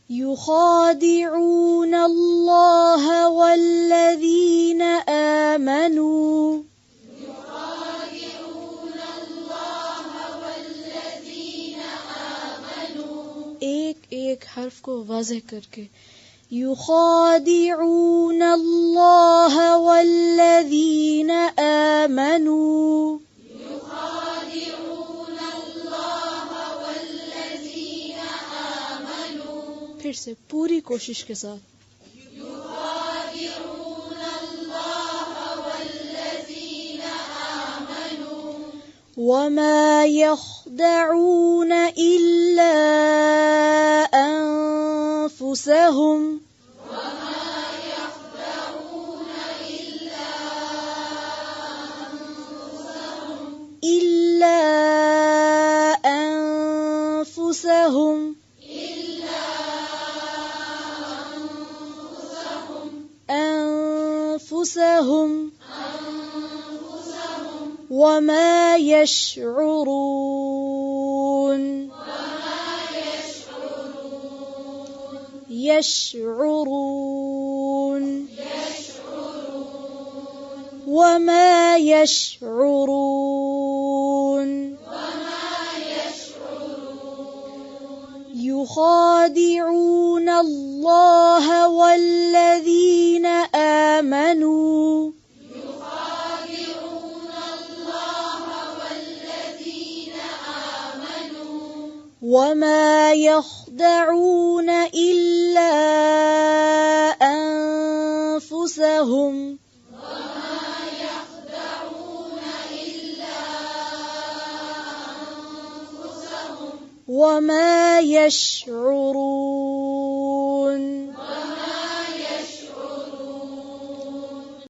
يخادعون الله والذين آمنوا एक हर्फ को वाज़ेह करके युखादिऊन अल्लाह वल्लज़ीन आमनू फिर से पूरी कोशिश के साथ वमा यख़दऊन इल्ला أنفسهم إلا أنفسهم وما يشعرون وما يشعرون يخادعون الله والذين آمنوا وما يخدعون إلا أنفسهم وما يشعرون